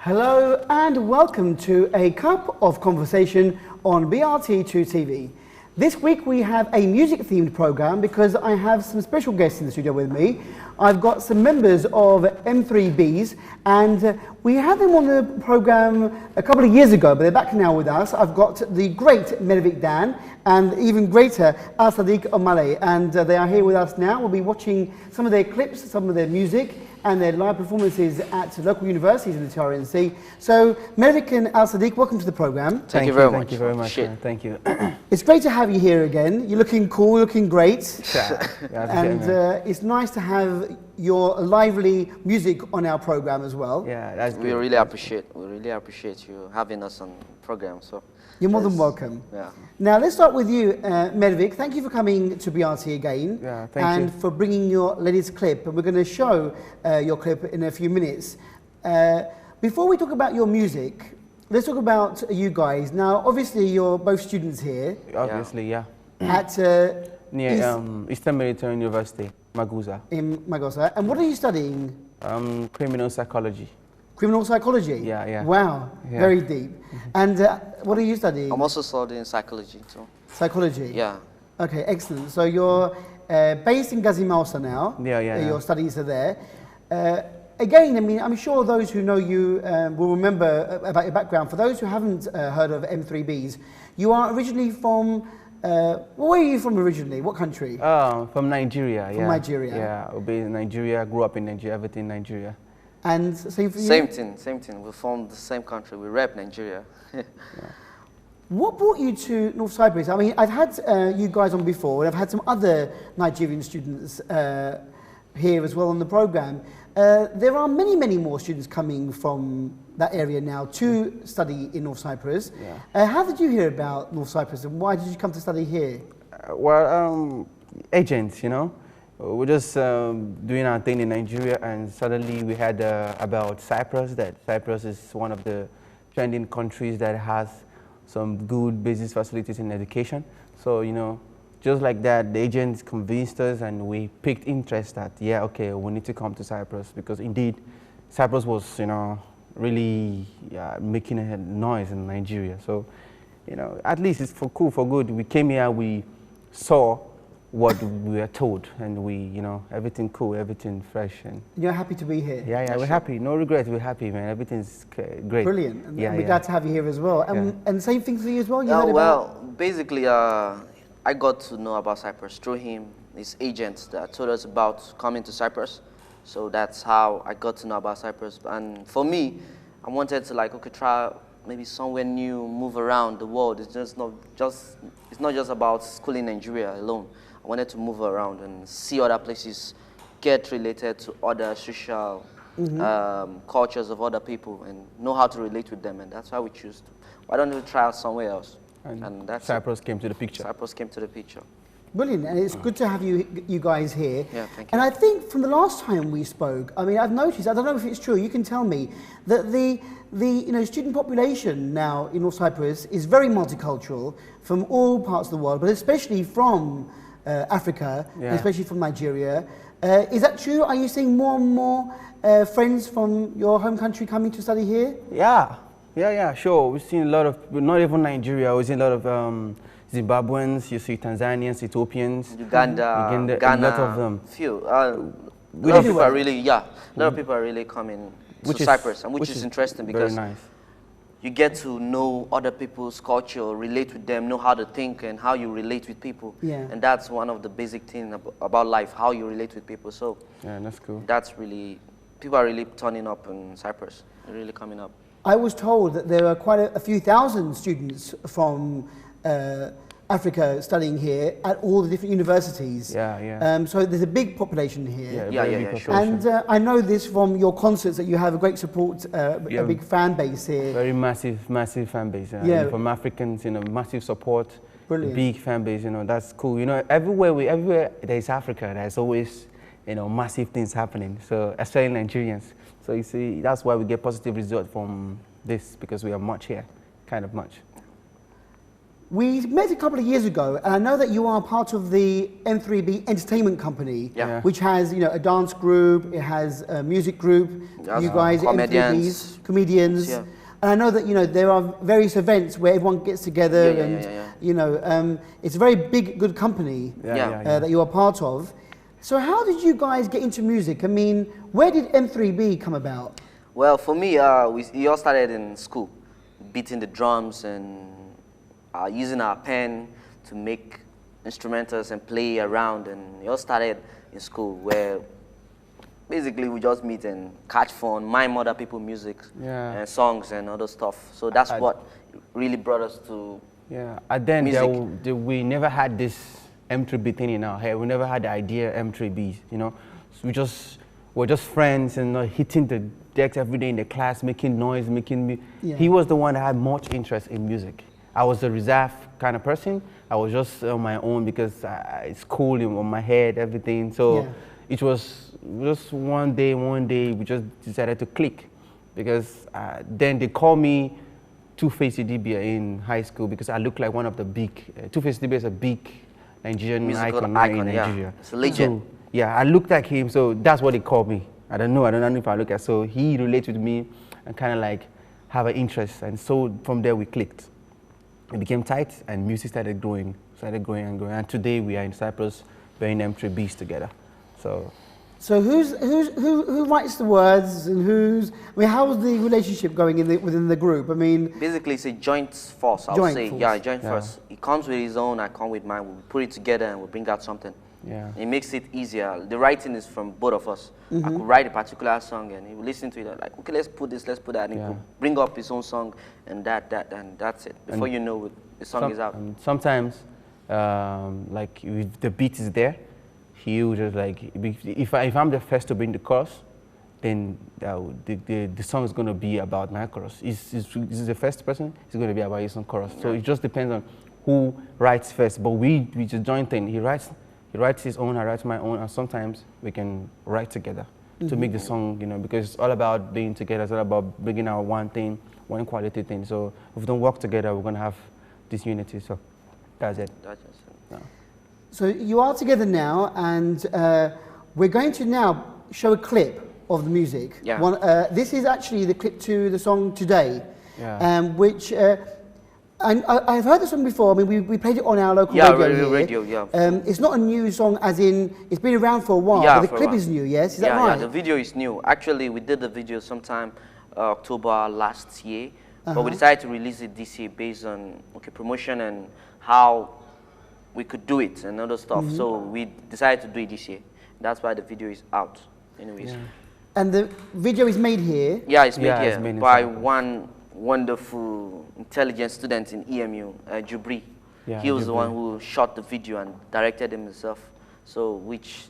Hello and welcome to A Cup of Conversation on BRT2 TV. This week we have a music-themed program because I have some special guests in the studio with me. I've got some members of M3Beez and we had them on the program a couple of years ago, but they're back now with us. I've got the great M3Beez Dan and even greater Al-Sadiq Omale, and they are here with us now. We'll be watching some of their clips, some of their music and their live performances at local universities in the TRNC. So, M3Beez and Al-Sadiq, welcome to the program. Thank you very much. Thank you very much. Thank you. It's great to have you here again. You're looking cool, looking great. Yeah, and it's nice to have your lively music on our program as well. Yeah, that's good. We really appreciate you having us on the program. So you're more than welcome. Yeah. Now let's start with you, M3Beez. Thank you for coming to BRT again. Yeah, thank you. And for bringing your latest clip. And we're going to show your clip in a few minutes. Before we talk about your music, let's talk about you guys. Now, obviously, you're both students here. Obviously, yeah. At near Eastern Mediterranean University, Magusa. In Magusa. And what are you studying? Criminal psychology. Criminal psychology? Yeah, yeah. Wow, Yeah. very deep. And what are you studying? I'm also studying psychology too. Psychology? Yeah. Okay, excellent. So you're based in Gazi Mausa now. Yeah. Your studies are there. Again, I mean, I'm sure those who know you will remember about your background. For those who haven't heard of M3Beez, you are originally from, where are you from originally? What country? From Nigeria, From Nigeria. Yeah, I based in Nigeria, grew up in Nigeria, everything in Nigeria. And same for you? Same thing. We're from the same country. We rep Nigeria. Yeah. What brought you to North Cyprus? I mean, I've had you guys on before, and I've had some other Nigerian students here as well on the program. There are many more students coming from that area now to study in North Cyprus. Yeah. How did you hear about North Cyprus, and why did you come to study here? Agents, you know. We're just doing our thing in Nigeria, and suddenly we had about Cyprus, that Cyprus is one of the trending countries that has some good business facilities in education. So, you know, just like that, the agents convinced us and we picked interest that, yeah, okay, we need to come to Cyprus, because indeed, Cyprus was, you know, really making a noise in Nigeria. So, you know, at least it's for cool, for good. We came here, we saw what we were told, and we, you know, everything cool, everything fresh. And You're happy to be here? yeah, we're happy. No regrets, we're happy, man. Everything's great. Brilliant. And yeah, we're glad to have you here as well. And same thing for you as well? You heard about... Basically, I got to know about Cyprus through him, his agent that told us about coming to Cyprus. So that's how I got to know about Cyprus. And for me, I wanted to try maybe somewhere new, move around the world. It's not just about school in Nigeria alone. I wanted to move around and see other places, get related to other social cultures of other people, and know how to relate with them. And that's why we choose to. Why don't we try out somewhere else? And that's Cyprus came to the picture. Cyprus came to the picture. Brilliant, and it's good to have you guys here. Yeah, thank you. And I think from the last time we spoke, I mean, I've noticed, I don't know if it's true, you can tell me, that the student population now in North Cyprus is very multicultural from all parts of the world, but especially from Africa, and especially from Nigeria. Is that true? Are you seeing more and more friends from your home country coming to study here? Yeah, sure. We've seen a lot of, not even Nigeria, we've seen a lot of Zimbabweans, you see Tanzanians, Ethiopians, Ghana, a lot of them. Few. A lot of people are really, a lot of people are really coming to Cyprus, and which is interesting because very nice. You get to know other people's culture, relate with them, know how to think and how you relate with people. Yeah. And that's one of the basic things about life, how you relate with people. So yeah, that's cool. That's really, people are really turning up in Cyprus. They're really coming up. I was told that there are quite a few thousand students from Africa studying here at all the different universities. Yeah. So there's a big population here. Yeah, sure. And I know this from your concerts that you have a great support, a big fan base here. Very massive fan base. From Africans, you know, massive support. Brilliant. Big fan base, you know, that's cool. You know, everywhere there's Africa, there's always, you know, massive things happening. So especially Nigerians. So you see, that's why we get positive results from this, because we are much here, kind of much. We met a couple of years ago, and I know that you are part of the M3B Entertainment Company, Yeah. which has, you know, a dance group, it has a music group, Yes. you guys, M3Beez, comedians. Yeah. And I know that, you know, there are various events where everyone gets together you know, it's a very big, good company that you are part of. So how did you guys get into music? I mean, where did M3B come about? Well, for me, we all started in school, beating the drums and using our pen to make instrumentals and play around. And it all started in school, where basically we just meet and catch fun, mime other people's music and songs and other stuff. So that's what really brought us to then music. we never had this M3B thing in our head. We never had the idea M3Beez, you know. So we're just friends and hitting the decks every day in the class, making noise, He was the one that had much interest in music. I was a reserved kind of person. I was just on my own because it's cool on my head, everything. So it was just one day we just decided to click, because then they called me Two-Face Idibia in high school because I looked like one of the big, Two-Face Idibia is a big Nigerian musical icon in Nigeria. Yeah. It's a legend. So, I looked like him, so that's what they called me. I don't know if I look at, so he related with me and kind of like have an interest, and so from there we clicked. It became tight and music started growing and growing, and today we are in Cyprus, we're in M3Beez together. So who writes the words, and how's the relationship going within the group? I mean, basically it's a joint force, I would say. Yeah, a joint force. He comes with his own, I come with mine. We put it together and we bring out something. Yeah. It makes it easier. The writing is from both of us. I could write a particular song and he would listen to it like, okay, let's put this, let's put that, and he could bring up his own song and and that's it. Before you know it, the song is out. Sometimes, like if the beat is there, he will just like, if I'm the first to bring the chorus, then the song is going to be about my chorus. Is the first person, it's going to be about his own chorus. So it just depends on who writes first. But we just join thing. He writes his own, I write my own, and sometimes we can write together to make the song, you know, because it's all about being together. It's all about bringing out one thing, one quality thing. So if we don't work together, we're going to have this unity. So that's it. That's just it. Yeah. so you are together now, and we're going to now show a clip of the music. Yeah. This is actually the clip to the song Today, which I've heard the song before. I mean, we played it on our local radio here. It's not a new song, as in it's been around for a while, but the clip is new, yes? Is that right? Yeah, the video is new. Actually, we did the video sometime October last year, but we decided to release it this year based on promotion and how we could do it and other stuff. So we decided to do it this year. That's why the video is out, anyways. And the video is made here? Yeah, it's made here by one wonderful, intelligent student in EMU, Jubri. He was the one who shot the video and directed him himself. So,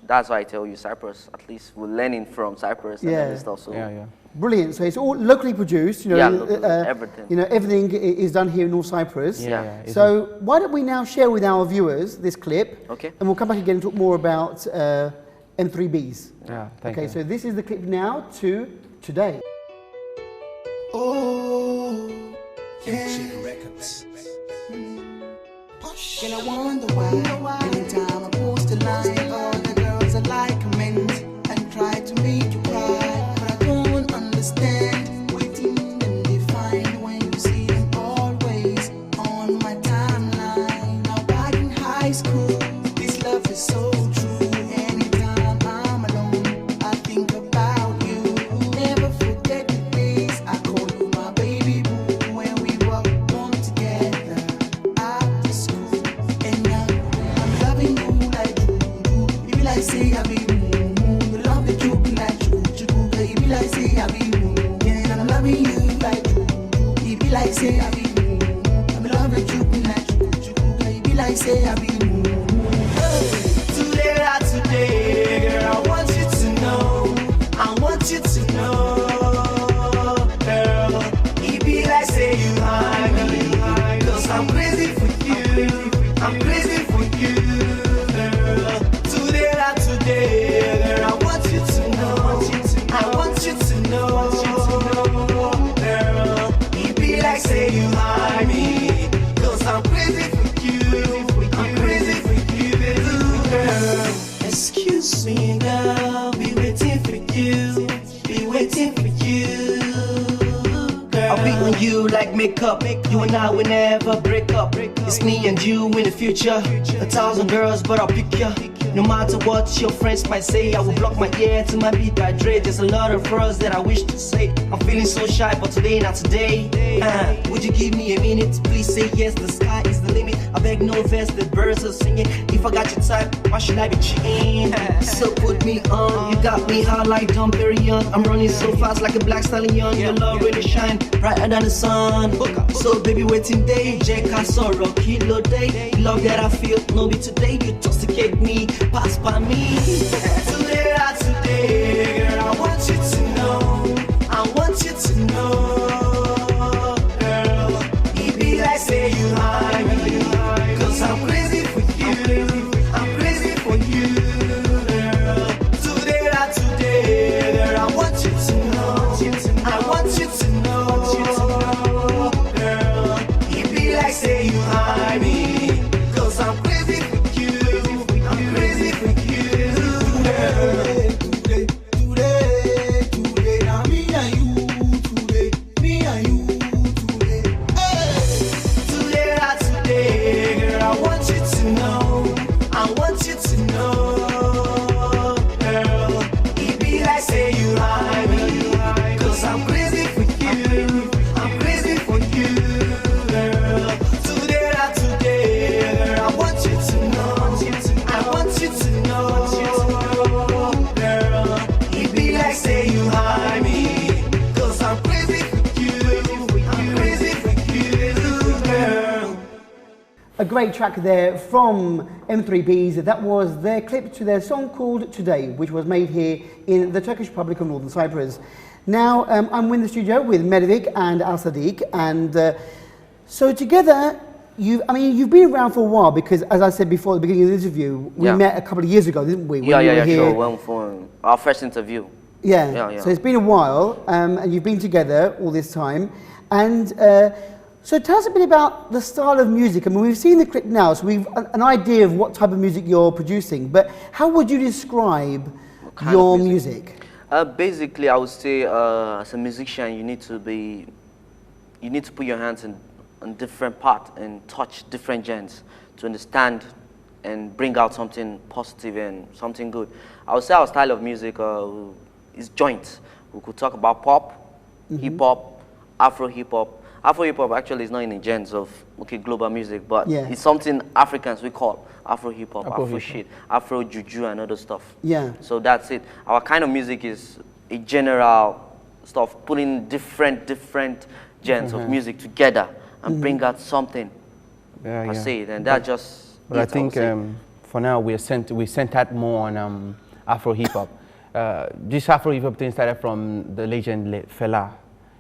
that's why I tell you, Cyprus, at least we're learning from Cyprus and other stuff. So. Brilliant. So it's all locally produced, you know. Everything. You know, everything is done here in North Cyprus. So why don't we now share with our viewers this clip? Okay. And we'll come back again and talk more about M3Beez. Thank you. So this is the clip now to Today. Oh, yeah. Records. And I wonder why anytime I post a line, all the girls are like comment and try to make you cry. But I don't understand waiting and define when you see them always on my timeline. Now back in high school, this love is so true. Anytime I'm alone, I think about you. Never forget the days I call you my baby boo, when we walk on together after school. And now I'm loving you like you. It be like say I be you love the you be like you. It be like say I be you. Yeah, and I'm loving you like you. It be like say I be you. I'm loving you like you. It be like say I be you. Today, girl, I want you to know. I want you to know, girl. It be like say you hide me, 'cause I'm crazy for you. I'm crazy for you, girl. Today, girl, I want you to know. I want you to know, girl. It be like say you hide me, 'cause I'm crazy for you. like makeup. You and I will never break up. It's me and you in the future. 1,000 girls, but I'll pick you. No matter what your friends might say, I will block my ear to my beat hydrate. There's a lot of words that I wish to say. I'm feeling so shy, but today, not today. Would you give me a minute? Please say yes, the sky is the limit. I beg no verse, the birds are singing. If I got your type, why should I be cheating? So put me on, you got me hot like Dom Perignon. I'm running so fast like a black stallion. Your love really shine brighter than the sun. So baby, waiting day, Jack, I sorrow, kilo day. Love that I feel, no be today. You intoxicate me, pass by me. Today, not today, girl, I want you to know. I want you to know, girl. It be like say you hide me, 'cause I'm crazy for you. I'm crazy for you, girl. Today, not today, girl, I want you to know. I want you to know, girl. It be like say you hide me, 'cause I'm crazy for you. I'm crazy for you, girl. Today, now me and you today, me and you today. Today, not today, girl, I want you to know. I want you to know, girl. It be like say you hide me, 'cause I'm crazy for you. I'm crazy for you, girl. Today, not today, girl, I want you to know. I want you to know, girl. It be like say you hide me, 'cause I'm crazy for you. I'm crazy for you, girl. A great track there from M3Beez. That was their clip to their song called Today, which was made here in the Turkish Republic of Northern Cyprus. Now, I'm in the studio with Medvik and Al Sadiq, and so together, you've been around for a while because, as I said before at the beginning of the interview, we met a couple of years ago, didn't we? When sure. Well, for our first interview. Yeah. So it's been a while, and you've been together all this time, and so tell us a bit about the style of music. I mean, we've seen the clip now, so we've an idea of what type of music you're producing, but how would you describe your music? Basically, I would say as a musician, you need to put your hands in different parts and touch different genres to understand and bring out something positive and something good. I would say our style of music is joint. We could talk about pop, hip-hop, Afro-hip-hop. Afro-hip-hop actually is not in the genres of global music, but it's something Africans we call Afro-hip-hop, Afro-shit, Afro-juju and other stuff. Yeah. So that's it. Our kind of music is a general stuff, putting different genres of music together and bring out something per se, and that just. But I think for now we centered more on Afro hip hop. This Afro hip hop thing started from the legend Fela.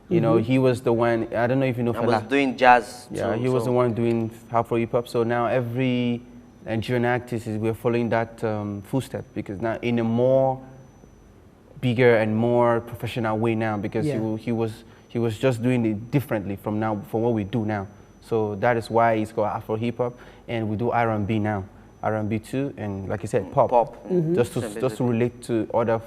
You know, he was the one. I don't know if you know Fela. I was doing jazz. Yeah, he was the one doing Afro hip hop. So now every Nigerian artist we're following that footstep, because now in a more bigger and more professional way now, because he was just doing it differently from what we do now. So that is why it's called Afro hip hop, and we do R&B now, R&B too, and like I said, pop. Just to relate to other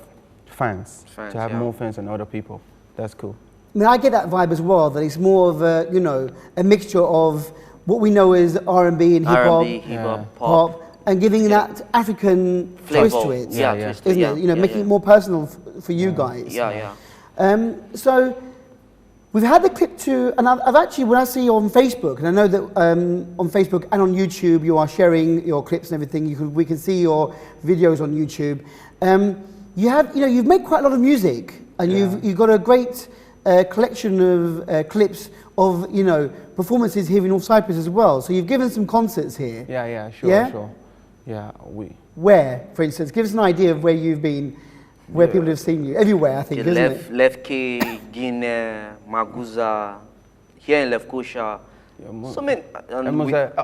fans to have more fans than other people. That's cool. I mean, I get that vibe as well, that it's more of a, a mixture of what we know as R&B and hip-hop, pop, and giving that African twist to it, isn't it? Making it more personal for you guys. So we've had the clip to, and I've actually, when I see you on Facebook, and I know that on Facebook and on YouTube you are sharing your clips and everything. We can see your videos on YouTube. You've made quite a lot of music, and you've got a great collection of clips of performances here in North Cyprus as well. So you've given some concerts here. Sure. Where, for instance, give us an idea of where you've been, where people have seen you. Everywhere, I think, isn't it? Lefke, Guinea, Maguza, here in Lefkosia.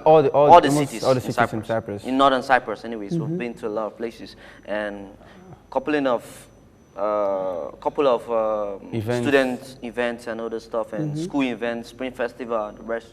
All the cities in Cyprus. In northern Cyprus, anyways. We've been to a lot of places, and couple of student events and other stuff, and school events, Spring Festival, and the rest.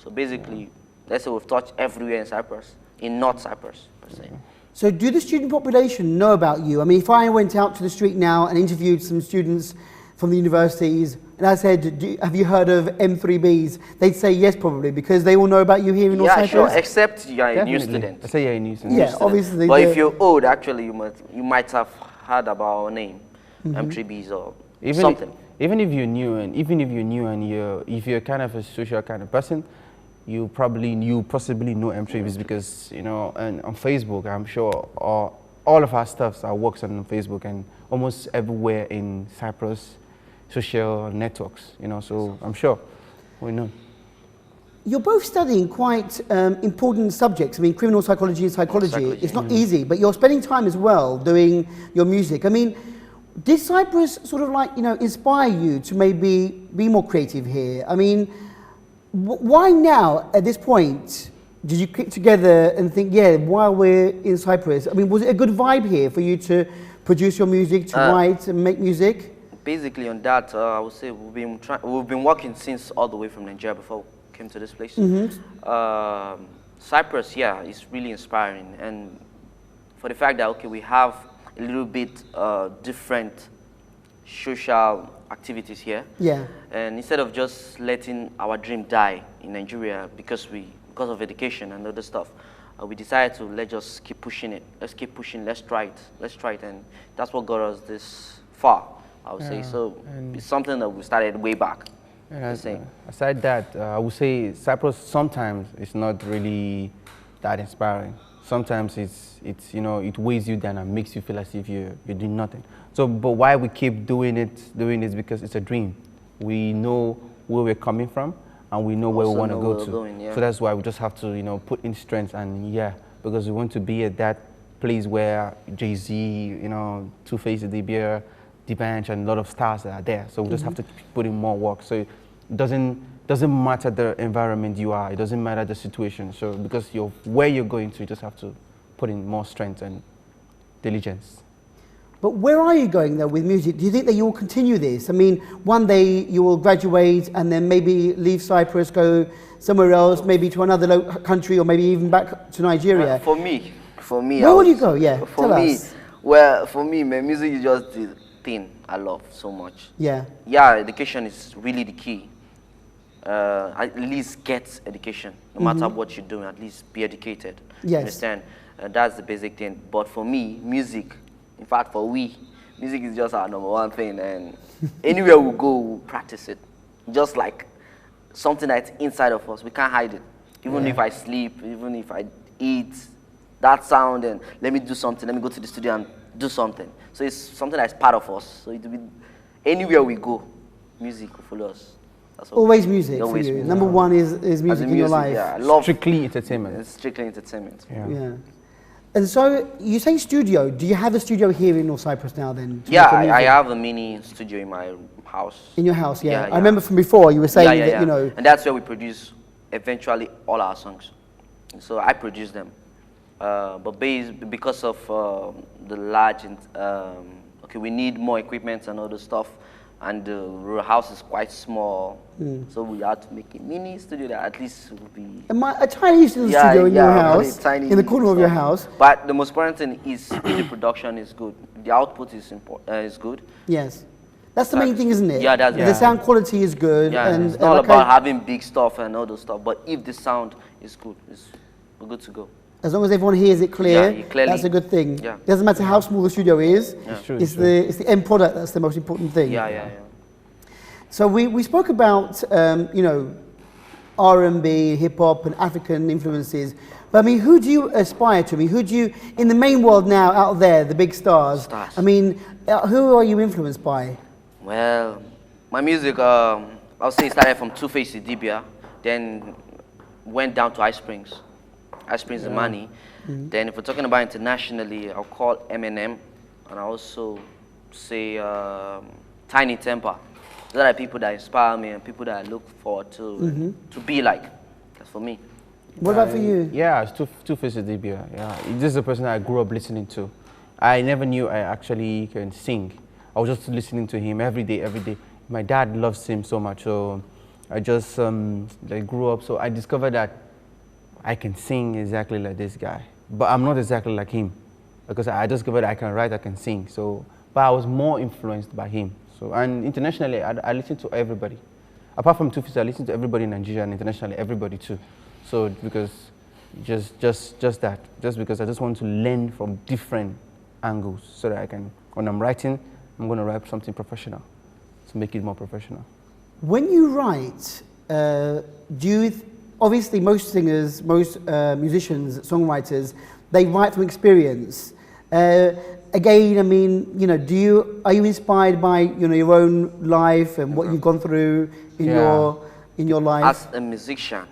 So basically, let's say we've touched everywhere in Cyprus, in North Cyprus, per se. So do the student population know about you? I mean, if I went out to the street now and interviewed some students from the universities, and I said, have you heard of M3Beez? They'd say yes, probably, because they all know about you here in North Yeah, Cyprus. sure, except you're a new Definitely. student. I say you're a new student. Yeah, obviously. But if you're old, actually, you might have heard about our name, M3Beez or something. Even if you're new and if you're kind of a social kind of person, you possibly know M3Beez because and on Facebook, I'm sure all of our stuff, our works are on Facebook and almost everywhere in Cyprus, social networks. So I'm sure we know. You're both studying quite important subjects. I mean, criminal psychology and psychology. It's not easy, but you're spending time as well doing your music. I mean, did Cyprus sort of inspire you to maybe be more creative here? I mean, why now, at this point, did you click together and think, yeah, while we're in Cyprus, I mean, was it a good vibe here for you to produce your music, to write and make music? Basically on that, I would say we've been working since all the way from Nigeria before we came to this place. Cyprus, yeah, is really inspiring. And for the fact that, okay, we have a little bit different social activities here. Yeah. And instead of just letting our dream die in Nigeria because of education and other stuff, we decided to let's just keep pushing it. Let's keep pushing. Let's try it. And that's what got us this far, I would say. So it's something that we started way back. Aside that, I would say Cyprus sometimes it's not really that inspiring. Sometimes it weighs you down and makes you feel as if you're doing nothing. So, but why we keep doing it because it's a dream. We know where we're coming from and we know where we want to go to. So that's why we just have to, put in strength and because we want to be at that place where Jay-Z, Two-Face, DBR, D-Bench, and a lot of stars that are there. So we just have to put in more work. So it doesn't matter the environment you are. It doesn't matter the situation. So because where you're going to, you just have to put in more strength and diligence. But where are you going though with music? Do you think that you will continue this? I mean, one day you will graduate and then maybe leave Cyprus, go somewhere else, maybe to another country or maybe even back to Nigeria. For me. Where would you go? Yeah, tell us. Well, for me, my music is just the thing I love so much. Yeah. Yeah, education is really the key. At least get education. No matter what you're doing, at least be educated. Yes. You understand? That's the basic thing. But for me, music, in fact, music is just our #1 thing. And anywhere we go, we'll practice it. Just like something that's inside of us. We can't hide it. Even if I sleep, even if I eat, that sound, and let me do something. Let me go to the studio and do something. So it's something that's part of us. So it will be anywhere we go, music will follow us. Always music for you. #1 is music in your life. Yeah, I love strictly entertainment. It's strictly entertainment. Yeah. And so you say studio. Do you have a studio here in North Cyprus now then? Yeah, I have a mini studio in my house. In your house, yeah. I remember from before you were saying that, And that's where we produce eventually all our songs. So I produce them. But because of the large, we need more equipment and other stuff. And the house is quite small, so we had to make a mini studio that at least would be... A tiny little studio in your house, in the corner of your house. But the most important thing is the production is good. The output is good. Yes. That's the main thing, isn't it? Yeah, that's the sound quality is good. Yeah, and it's not about having big stuff and all those stuff, but if the sound is good, we're good to go. As long as everyone hears it clearly, that's a good thing. Yeah. Doesn't matter how small the studio is. Yeah. It's the end product that's the most important thing. Yeah. So we spoke about R&B, hip hop, and African influences. But I mean, who do you aspire to? I mean, who do you in the main world now out there, the big stars? I mean, who are you influenced by? Well, my music, I'll say, started from Two-Face to DBR, then went down to Ice Springs. Ice Springs and Money. Then if we're talking about internationally, I'll call Eminem, and I also say Tiny Temper. Those are the people that inspire me and people that I look forward to be like. That's for me. What about for you? Yeah, it's Two-Face DBR. Yeah, this is the person I grew up listening to. I never knew I actually can sing. I was just listening to him every day. My dad loves him so much, so I just grew up. So I discovered that I can sing exactly like this guy, but I'm not exactly like him because I discovered I can write, I can sing. So, but I was more influenced by him. So, and internationally, I listen to everybody. Apart from 2Face, I listen to everybody in Nigeria, and internationally, everybody too. So, because just that, just because I just want to learn from different angles, so that I can, when I'm writing, I'm going to write something professional, to make it more professional. When you write, obviously most singers, most musicians, songwriters, they write from experience. Again, I mean, you know, are you inspired by, you know, your own life and what you've gone through in your life? As a musician,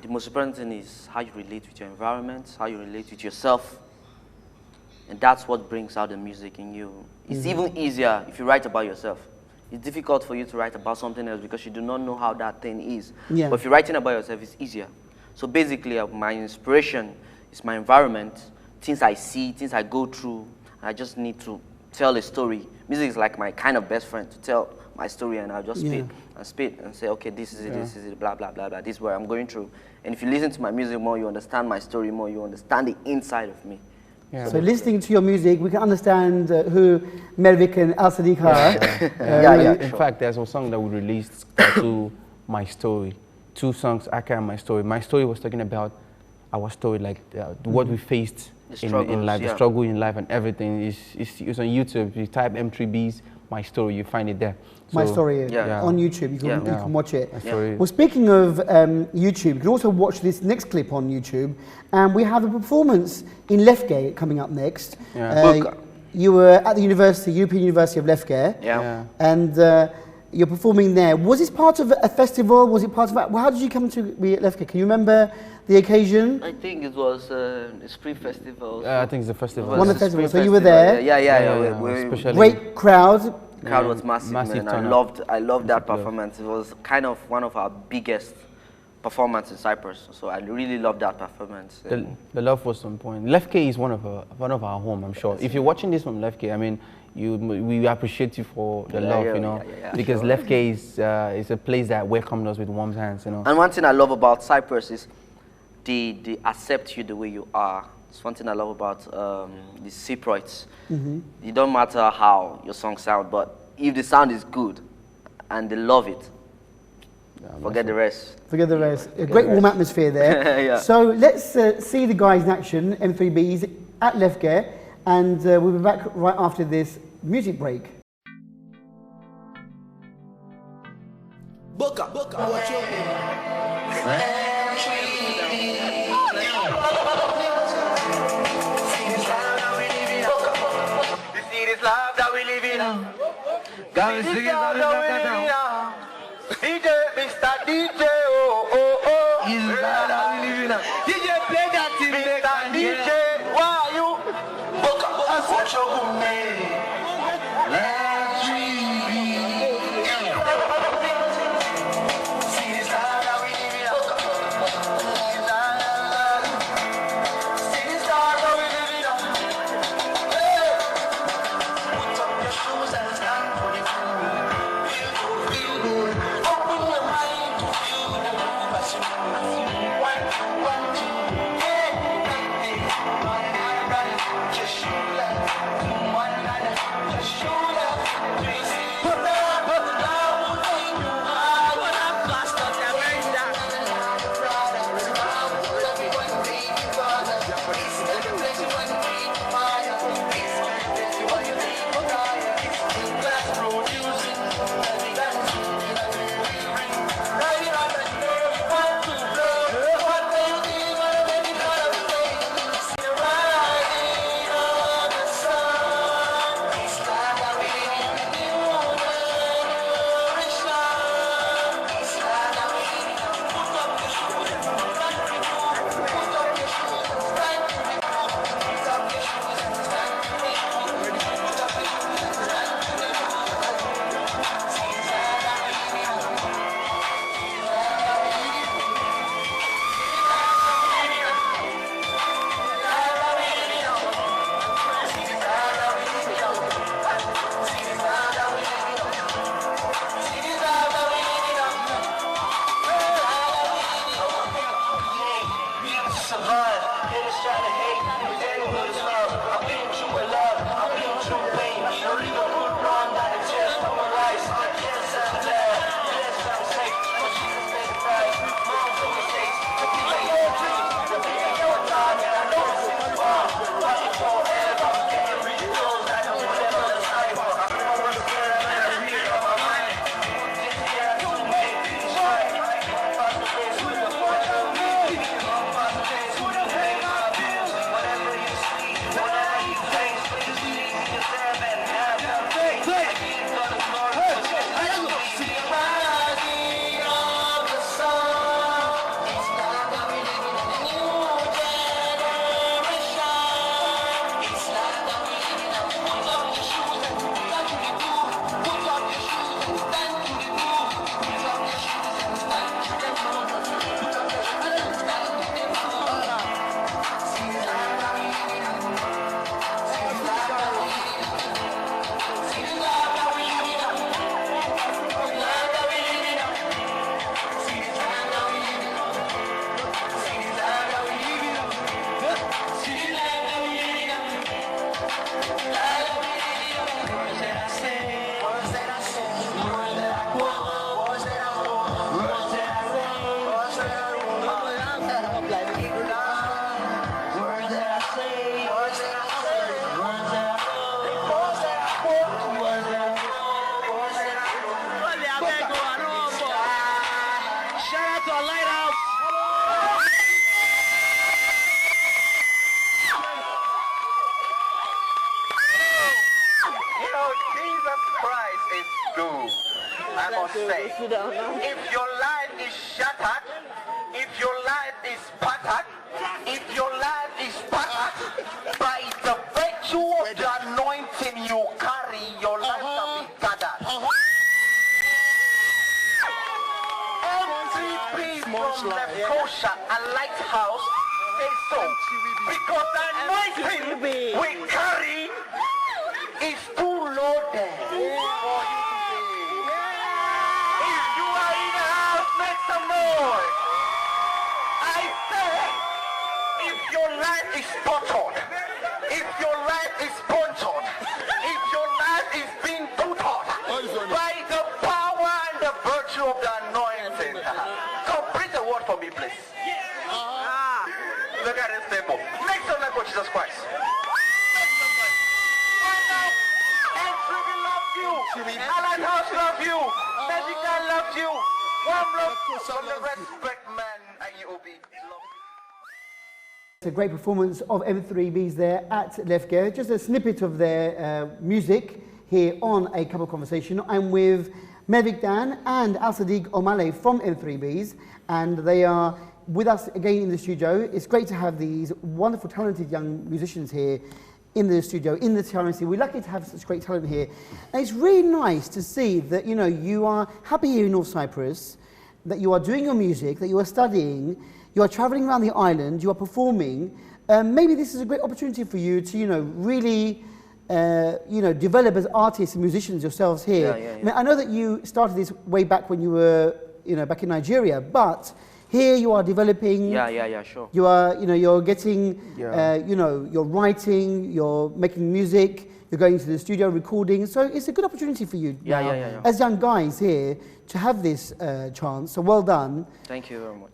the most important thing is how you relate with your environment, how you relate with yourself, and that's what brings out the music in you. It's even easier if you write about yourself. It's difficult for you to write about something else because you do not know how that thing is. Yeah. But if you're writing about yourself, it's easier. So basically, my inspiration is my environment, things I see, things I go through. I just need to tell a story. Music is like my kind of best friend to tell my story, and I'll just spit and say, okay, this is it, this is it, blah, blah, blah, blah. This is what I'm going through. And if you listen to my music more, you understand my story more, you understand the inside of me. Yeah. So listening to your music, we can understand who M3Beez and Al Sadiq are. In fact, there's a song that we released to My Story. 2 songs, Aka and My Story. My Story was talking about our story, like what we faced in life, the struggle in life and everything. It's on YouTube. You type M3Beez, My Story, you find it there. So, My Story on YouTube, you can watch it. Well, speaking of YouTube, you can also watch this next clip on YouTube. And we have a performance in Lefke coming up next. You were at the European University of Lefke. And you're performing there. Was this part of a festival? Was it part of, well, how did you come to be at Lefke? Can you remember the occasion? I think it was a spring festival. I think it's a festival. One of the festivals. So you were there. Great crowd. The crowd was massive, man. I loved that performance. It was kind of one of our biggest performances in Cyprus. So I really loved that performance. The love was on point. Lefke is one of our home, I'm sure. If you're watching this from Lefke, I mean, we appreciate you for the love, you know, because Lefke is a place that welcomed us with warm hands, you know. And one thing I love about Cyprus is they accept you the way you are. It's one thing I love about the Cypriots. It don't matter how your song sound, but if the sound is good and they love it, forget the rest. Forget the rest. A great warm atmosphere there. So let's see the guys in action, M3Beez at Lefke, and we'll be back right after this music break. Boca, what you Love that we live in. DJ, Mr. DJ, oh, oh, oh. Is that how we live in? DJ, play that thing. Mr. DJ, why are you? Boca, what you made? Let's see this love that we live in. See this love that we live in. Put up your shoes and stand for the food. Feel good. Open your mind to feel the move as you move. 1, 2, 2. Just shoot like one, just shoot like Jesus Christ is good. I must say, if your life is shattered, if your life is battered, if your life is battered, by the virtue of the anointing you carry, your life can be gathered. M3Beez from Lefkosha, a lighthouse, say so. Because the anointing we carry is too loaded for you today. If you are in the house, make some noise. I said, if your life is tortured, if your life is punctured, if your life is being tutored by the power and the virtue of the anointing, complete the word for me, please. Look at this table. Make some noise for Jesus Christ. M3Beez loves you. Alan House loves you. Medical loves you. One love from the respect man and EOB loves you. It's a great performance of M3Beez there at Lefkosha. Just a snippet of their music here on A Cup of Conversation. I'm with Mevik Dan and Al-Sadiq Omale from M3Beez, and they are with us again in the studio. It's great to have these wonderful, talented young musicians here in the studio, in the TRMC. We're lucky to have such great talent here. And it's really nice to see that, you know, you are happy here in North Cyprus, that you are doing your music, that you are studying, you are traveling around the island, you are performing. Maybe this is a great opportunity for you to, you know, really, you know, develop as artists and musicians yourselves here. Yeah. I mean, I know that you started this way back when you were, you know, back in Nigeria, but here you are developing. Yeah, sure. You are, you know, you're getting, Yeah. you know, you're writing, you're making music, you're going to the studio recording. So it's a good opportunity for you now, as young guys here, to have this chance. So well done. Thank you very much.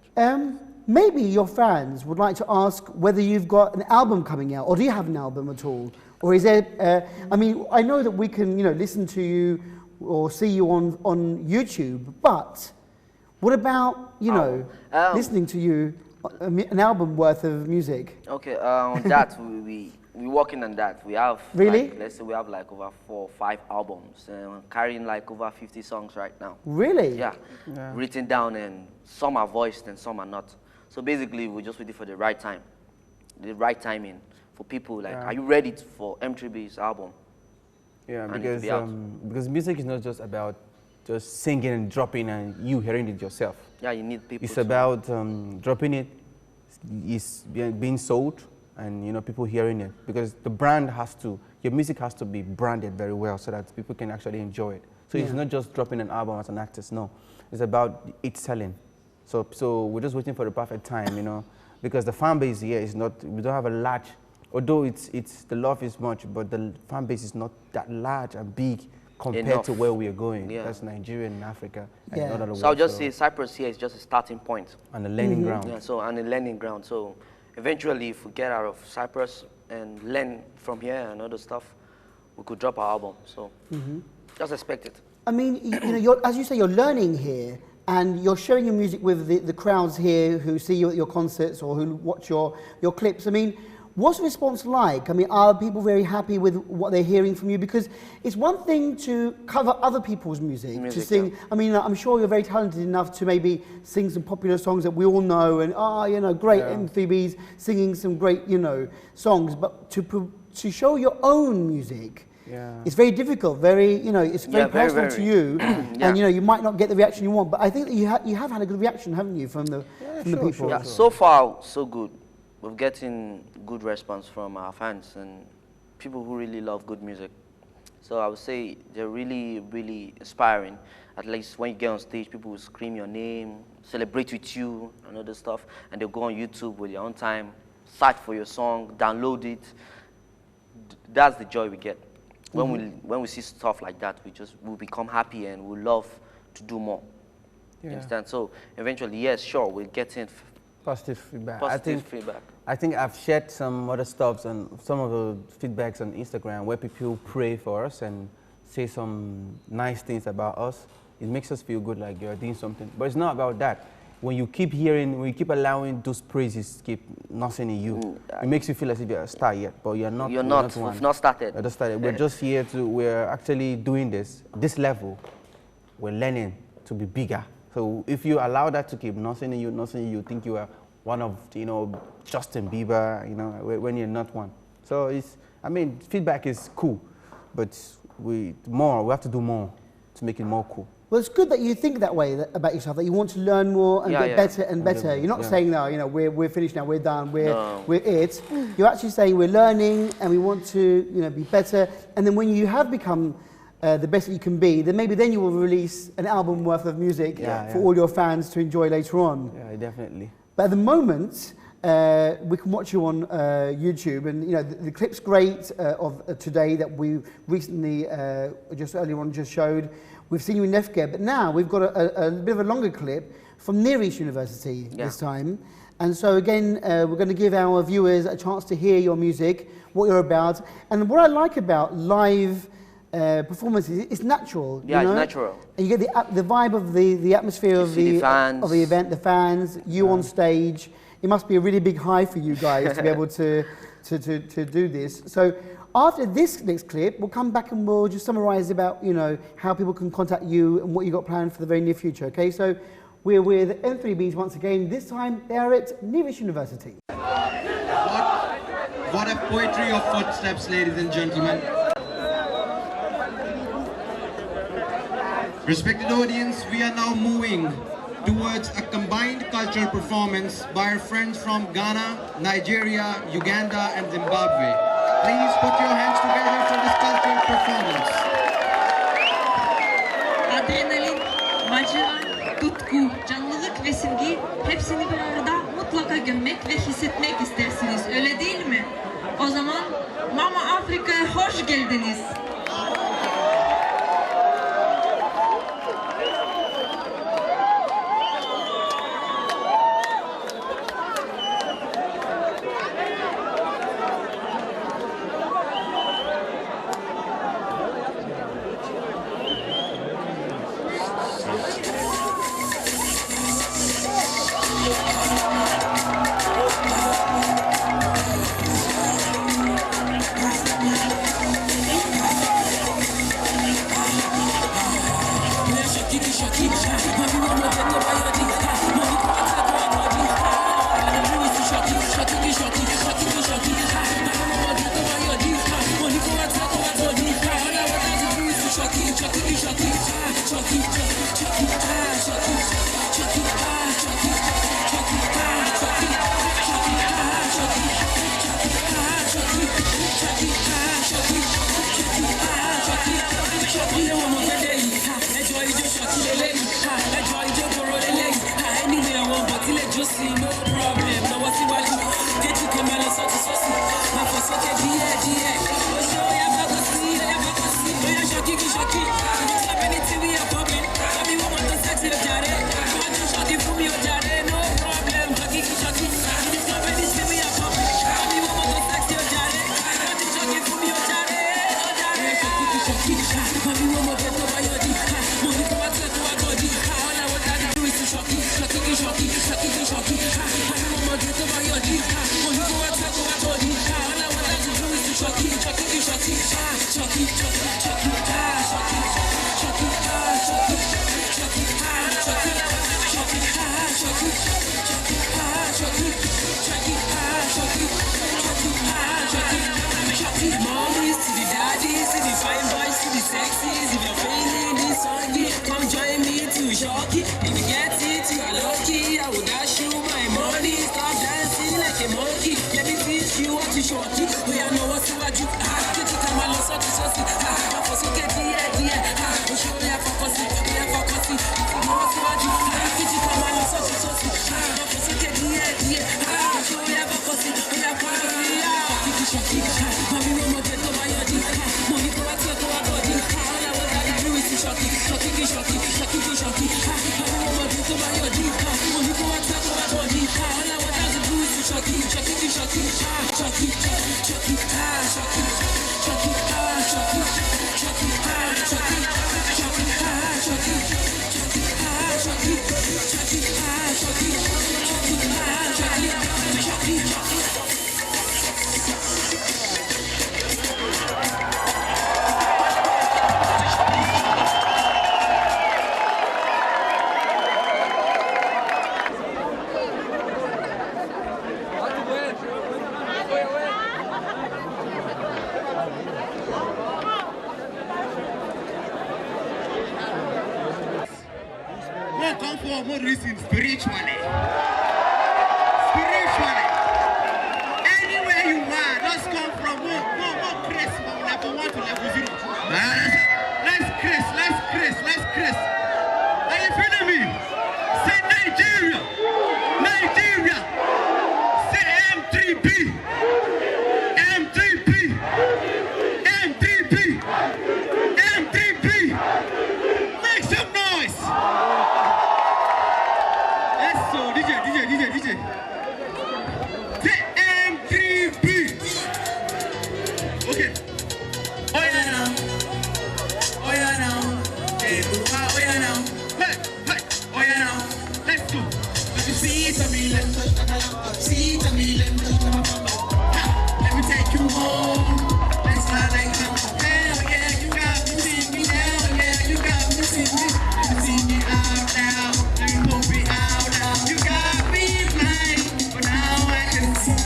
Maybe your fans would like to ask whether you've got an album coming out, or do you have an album at all? Or is there, I mean, I know that we can, you know, listen to you or see you on YouTube, but what about, you know, listening to you, an album worth of music? Okay, on that, we're working on that. We have, Really? like, let's say we have like over 4 or 5 albums, and we're carrying like over 50 songs right now. Really? Yeah, written down, and some are voiced and some are not. So basically, we're just waiting for the right time, the right timing for people. Like, are you ready for M3Beez album? Yeah, And it to be out. because music is not just about just singing and dropping and you hearing it yourself. Yeah, you need people. It's to- about dropping it, is being sold, and you know, people hearing it, because the brand has to, your music has to be branded very well so that people can actually enjoy it. So it's not just dropping an album as an artist, no. It's about it selling. So we're just waiting for the perfect time, you know, because the fan base here is not, we don't have a large, although it's the love is much, but the fan base is not that large and big compared to where we are going. Yeah. That's Nigeria and Africa and Yeah. not other So I'll world, just say Cyprus here is just a starting point. on the learning ground. Yeah, so on a learning ground. So eventually, if we get out of Cyprus and learn from here and other stuff, we could drop our album. So just expect it. I mean, you know, as you say, you're learning here, and you're sharing your music with the crowds here who see you at your concerts or who watch your clips. I mean, what's the response like? I mean, are people very happy with what they're hearing from you? Because it's one thing to cover other people's music to sing. I mean, I'm sure you're very talented enough to maybe sing some popular songs that we all know, and you know, great M3Beez singing some great, you know, songs. But to show your own music, it's very difficult. Very, you know, it's very personal to you, and you know, you might not get the reaction you want. But I think that you have had a good reaction, haven't you, from the people? Yeah, so far so good. We're getting good response from our fans and people who really love good music. So I would say they're really, really inspiring. At least when you get on stage, people will scream your name, celebrate with you, and other stuff. And they'll go on YouTube with their own time, search for your song, download it. That's the joy we get. When we see stuff like that, we'll become happy and we'll love to do more. You understand? So eventually, yes, sure, we're getting Positive feedback. feedback. I think I've shared some other stuff and some of the feedbacks on Instagram where people pray for us and say some nice things about us. It makes us feel good, like you're doing something. But it's not about that. when you keep hearing, when you keep allowing those praises keep nothing in you, it makes you feel as if you're a star yet, but you're not. You're not. one. We've not started. We're just started. We're just here to. We're actually doing this level. We're learning to be bigger. So if you allow that to keep nothing in you think you are one of, Justin Bieber, when you're not one. So feedback is cool, but we have to do more to make it more cool. Well, it's good that you think that way about yourself, that you want to learn more and get better and better. You're not saying, no, we're finished now, we're done, we're it. You're actually saying we're learning and we want to, be better. And then when you have become the best that you can be, then maybe then you will release an album worth of music for all your fans to enjoy later on. Yeah, definitely. But at the moment, we can watch you on YouTube, and the clip's great of today that we recently, just earlier on, just showed. We've seen you in Nefke, but now we've got a bit of a longer clip from Near East University this time. And so again, we're going to give our viewers a chance to hear your music, what you're about. And what I like about live performances, it's natural. Yeah, it's natural. And you get the vibe of the atmosphere of the event, the fans, you on stage. It must be a really big high for you guys to be able to do this. So after this next clip, we'll come back and we'll just summarize about, how people can contact you and what you got planned for the very near future, okay? So we're with M3Beez once again. This time they are at Near East University. What a poetry of footsteps, ladies and gentlemen. Respected audience, we are now moving towards a combined cultural performance by our friends from Ghana, Nigeria, Uganda and Zimbabwe. Please put your hands together for this cultural performance. Adrenalin, macera, tutku, canlılık ve sevgi hepsini bir arada mutlaka gömmek ve hissetmek istersiniz. Öyle değil mi? O zaman Mama Afrika'ya hoş geldiniz. for more reason spiritually. Spiritually. Anywhere you are, just come from more Chris from level 1 to level 0. Let's Chris. Are you feeling me? Say Nigeria. Say M3B. Make some noise. Let's so DJ. Say M3B. Okay. Oh yeah now. Hey, oh yeah now. Hey. Oh yeah now. Let's go. Let me see to me, let me take you home. Let's fly like them. Hell yeah, you got me singing. Hell yeah, you got me singing. Let me see me out now. Let me pump it out now. You got me flying, but now I can see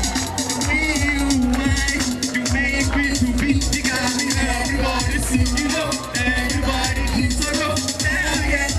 the way you whine. You make me to beat. You got me everybody singing low. Everybody keeps so low. Hell yeah.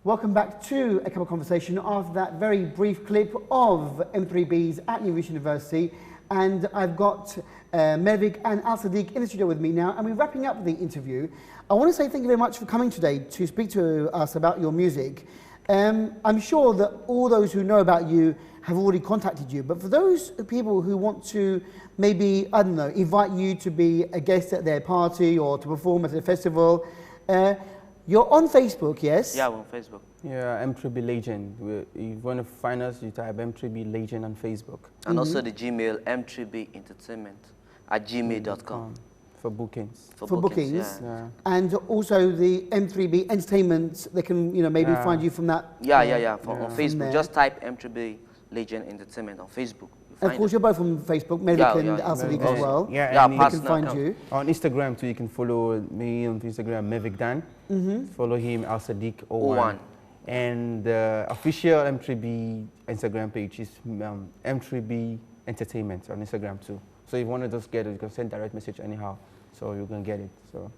Welcome back to A Cup of Conversation after that very brief clip of M3Beez at New University. And I've got M3Beez and Al Sadiq in the studio with me now, and we're wrapping up the interview. I want to say thank you very much for coming today to speak to us about your music. I'm sure that all those who know about you have already contacted you, but for those people who want to maybe, I don't know, invite you to be a guest at their party or to perform at a festival, you're on Facebook, yes? Yeah, we're on Facebook. Yeah, M3Beez Legend. If you want to find us, you type M3Beez Legend on Facebook. And also the Gmail, M3Beez Entertainment at gmail.com. For bookings. For bookings. Yeah. And also the M3Beez Entertainment, they can, you know, maybe find you from that. On Facebook. there. Just type M3Beez Legend Entertainment on Facebook. You Of course, you're both on Facebook, Melvik and Al-Sadiq as well. Yeah, and they can find you. On Instagram too, you can follow me on Instagram, M3Beez. Follow him, Al-Sadiq01. And the official M3Beez Instagram page is M3Beez Entertainment on Instagram too. So if you want to just get it, you can send direct message anyhow, so you can get it. So.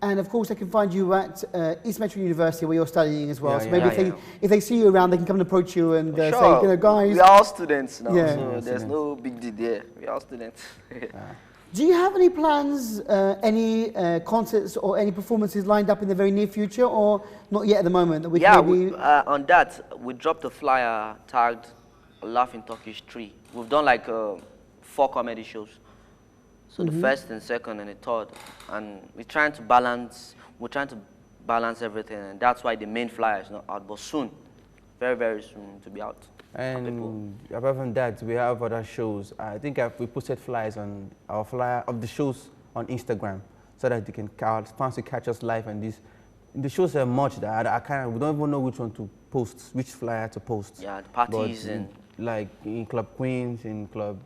And of course, they can find you at East Metro University, where you're studying as well. So maybe if they see you around, they can come and approach you and say, you know, guys. We are all students now, so there's no big deal there. We are all students. Do you have any plans, any concerts or any performances lined up in the very near future, or not yet at the moment? That we can maybe... on that, we dropped a flyer tagged Laugh in Turkish 3. We've done like 4 comedy shows. So the first and second and the third, and we're trying to balance everything, and that's why the main flyer is not out, but soon, very, very soon to be out. And apart from that, we have other shows. I think we posted flyers on our flyer of the shows on Instagram, so that they can fans to catch us live. And the shows are much that we don't even know which one to post, which flyer to post. Yeah, the parties and like in Club Queens, in Club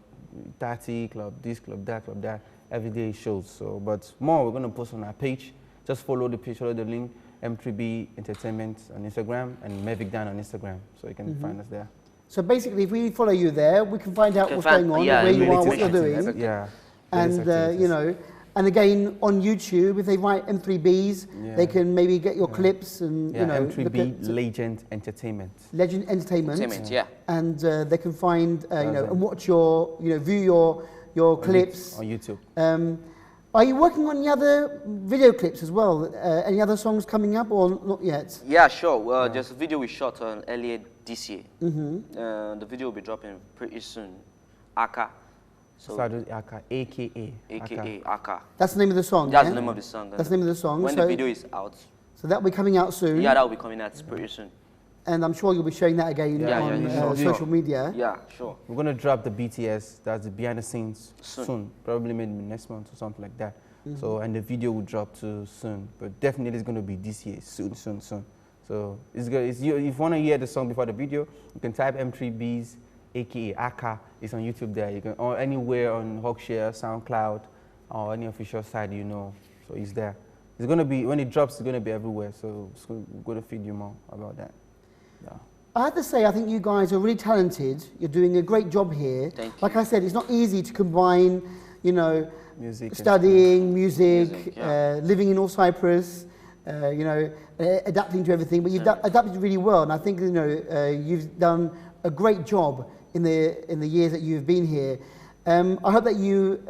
30, club this, club that, everyday shows. So, but more we're going to post on our page. Just follow the page, follow the link, M3Beez Entertainment on Instagram and M3Beez on Instagram, so you can find us there. So basically, if we follow you there, we can find out what's going on, where you are, what you're doing. Yeah. And, you know, and again, on YouTube, if they write M3Beez, they can maybe get your clips and, you know. M3Beez Legend Entertainment. Legend Entertainment. Yeah. And they can find, you know, and watch your, you know, view your clips. On YouTube. Are you working on any other video clips as well? Any other songs coming up or not yet? Yeah, sure. Well, there's a video we shot earlier this year. The video will be dropping pretty soon. Aka. So Aka, AKA. Aka. That's the name of the song. That's the name of the song. That's the name of the song. When the video is out. So that will be coming out soon. Yeah, that will be coming out pretty soon. And I'm sure you'll be sharing that again on social media. Yeah, sure. We're going to drop the BTS, that's the behind the scenes, soon. Probably maybe next month or something like that. So, and the video will drop too soon. But definitely it's going to be this year, soon. So, it's good. If you want to hear the song before the video, you can type M3Beez, AKA Aka. It's on YouTube there. You can, or anywhere on Hawkshare, SoundCloud, or any official site, you know. So it's there. It's going to be, when it drops, it's going to be everywhere. So we're going to feed you more about that. Yeah. I have to say, I think you guys are really talented. You're doing a great job here. Thank you. Like I said, it's not easy to combine, you know, music, studying, music, living in North Cyprus, you know, adapting to everything. But you've adapted really well, and I think, you know, you've done a great job in the years that you've been here. I hope that you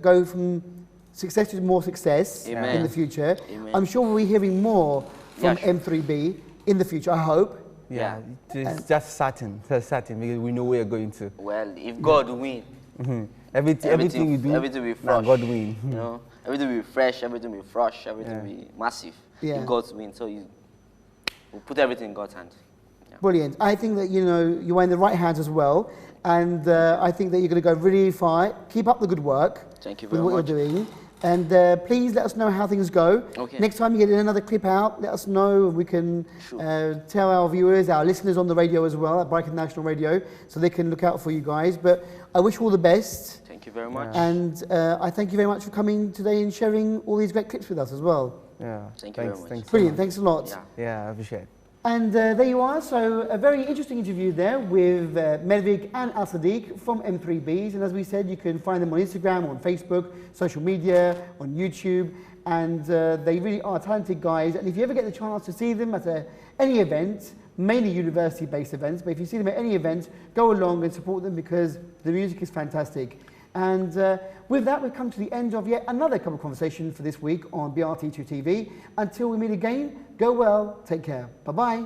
go from success to more success in the future. Amen. I'm sure we'll be hearing more from M3Beez in the future, I hope. Yeah, it's just certain because we know where we're going to. Well, if God win, everything we do, everything will be fresh. God win. You know, everything will be fresh, everything will be fresh, everything will be massive. If God win, so we'll put everything in God's hands. Yeah. Brilliant. I think that, you know, you're in the right hands as well, and I think that you're going to go really far. Keep up the good work. Thank you very with what much. you're doing. And please let us know how things go. Okay. Next time you get another clip out, let us know. We can tell our viewers, our listeners on the radio as well, at BYRAK National Radio, so they can look out for you guys. But I wish you all the best. Thank you very much. And I thank you very much for coming today and sharing all these great clips with us as well. Yeah. Thank you very much. Thanks Brilliant. Thanks a lot. Yeah, I appreciate it. And there you are. So a very interesting interview there with M3Beez and Al-Sadiq from M3Beez. And as we said, you can find them on Instagram, on Facebook, social media, on YouTube. And they really are talented guys. And if you ever get the chance to see them at any event, mainly university-based events, but if you see them at any event, go along and support them because the music is fantastic. And with that, we've come to the end of yet another couple of conversation for this week on BRT2 TV. Until we meet again, go well, take care. Bye-bye.